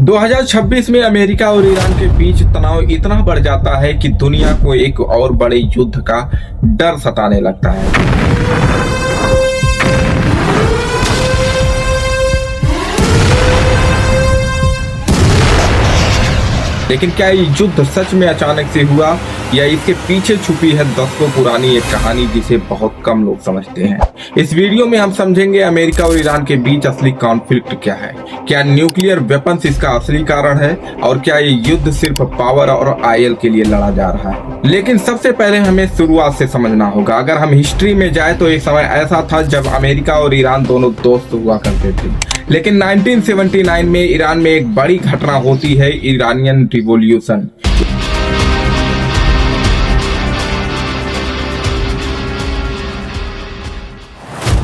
2026 में अमेरिका और ईरान के बीच तनाव इतना बढ़ जाता है कि दुनिया को एक और बड़े युद्ध का डर सताने लगता है। लेकिन क्या ये युद्ध सच में अचानक से हुआ या इसके पीछे छुपी है दशकों पुरानी एक कहानी जिसे बहुत कम लोग समझते हैं। इस वीडियो में हम समझेंगे अमेरिका और ईरान के बीच असली कॉन्फ्लिक्ट क्या है, क्या न्यूक्लियर वेपन्स इसका असली कारण है और क्या ये युद्ध सिर्फ पावर और ऑयल के लिए लड़ा जा रहा है। लेकिन सबसे पहले हमें शुरुआत से समझना होगा। अगर हम हिस्ट्री में जाए तो एक समय ऐसा था जब अमेरिका और ईरान दोनों दोस्त हुआ करते थे। लेकिन 1979 में ईरान में एक बड़ी घटना होती है, ईरानियन रिवॉल्यूशन।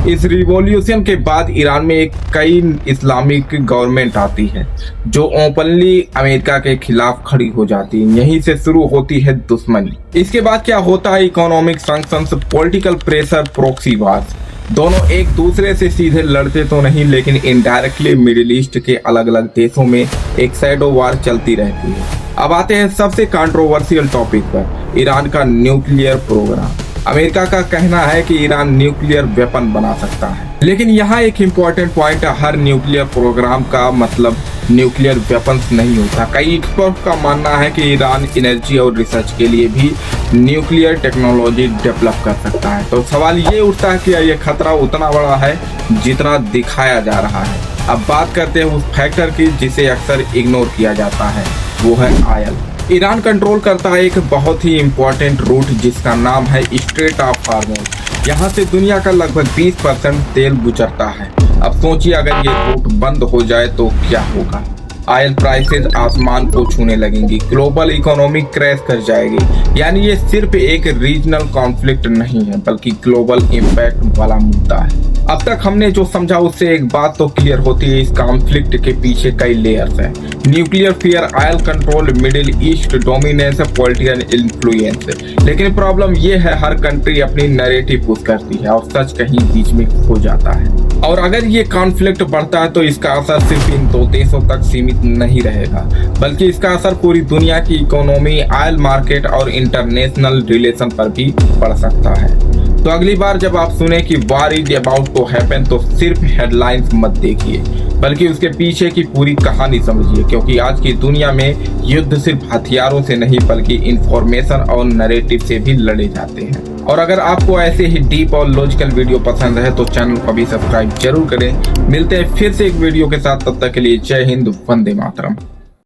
इस रिवॉल्यूशन के बाद ईरान में एक कई इस्लामिक गवर्नमेंट आती है जो ओपनली अमेरिका के खिलाफ खड़ी हो जाती है। यहीं से शुरू होती है दुश्मनी। इसके बाद क्या होता है, economic sanctions, political pressure, proxy wars. दोनों एक दूसरे से सीधे लड़ते तो नहीं, लेकिन इनडायरेक्टली मिडिल ईस्ट के अलग अलग देशों में एक शैडो वार चलती रहती है। अब आते हैं सबसे कंट्रोवर्शियल टॉपिक पर, ईरान का न्यूक्लियर प्रोग्राम। अमेरिका का कहना है कि ईरान न्यूक्लियर वेपन बना सकता है, लेकिन यहाँ एक इम्पोर्टेंट पॉइंट है, हर न्यूक्लियर प्रोग्राम का मतलब न्यूक्लियर वेपन्स नहीं होता। कई एक्सपर्ट का मानना है कि ईरान एनर्जी और रिसर्च के लिए भी न्यूक्लियर टेक्नोलॉजी डेवलप कर सकता है। तो सवाल ये उठता है कि ये खतरा उतना बड़ा है जितना दिखाया जा रहा है। अब बात करते हैं उस फैक्टर की जिसे अक्सर इग्नोर किया जाता है, वो है ऑयल। ईरान कंट्रोल करता है एक बहुत ही इम्पोर्टेंट रूट जिसका नाम है स्ट्रेट ऑफ हॉर्मुज। यहाँ से दुनिया का लगभग 20% तेल गुजरता है। अब सोचिए अगर ये रूट बंद हो जाए तो क्या होगा। ऑयल प्राइसेस आसमान को छूने लगेंगी, ग्लोबल इकोनॉमी क्रैश कर जाएगी। यानी ये सिर्फ एक रीजनल कॉन्फ्लिक्ट नहीं है बल्कि ग्लोबल इम्पैक्ट वाला मुद्दा है। अब तक हमने जो समझा उससे एक बात तो क्लियर होती है, इस कॉन्फ्लिक्ट के पीछे कई लेयर्स हैं। Nuclear fear, oil control, middle east dominance, political influence. लेकिन प्रॉब्लम ये है हर कंट्री अपनी नैरेटिव पुश करती है और सच कहीं बीच में खो जाता है। और अगर ये कॉन्फ्लिक्ट बढ़ता है तो इसका असर सिर्फ इन दो देशों तक सीमित नहीं रहेगा, बल्कि इसका असर पूरी दुनिया की इकोनॉमी, ऑयल मार्केट और इंटरनेशनल रिलेशन पर भी पड़ सकता है। तो अगली बार जब आप सुने कि war is about to happen तो सिर्फ हेडलाइंस मत देखिए, बल्कि उसके पीछे की पूरी कहानी समझिए, क्योंकि आज की दुनिया में युद्ध सिर्फ हथियारों से नहीं बल्कि इंफॉर्मेशन और नैरेटिव से भी लड़े जाते हैं। और अगर आपको ऐसे ही डीप और लॉजिकल वीडियो पसंद है तो चैनल को भी सब्सक्राइब जरूर करें। मिलते हैं फिर से एक वीडियो के साथ, तब तक के लिए जय हिंद, वंदे मातरम।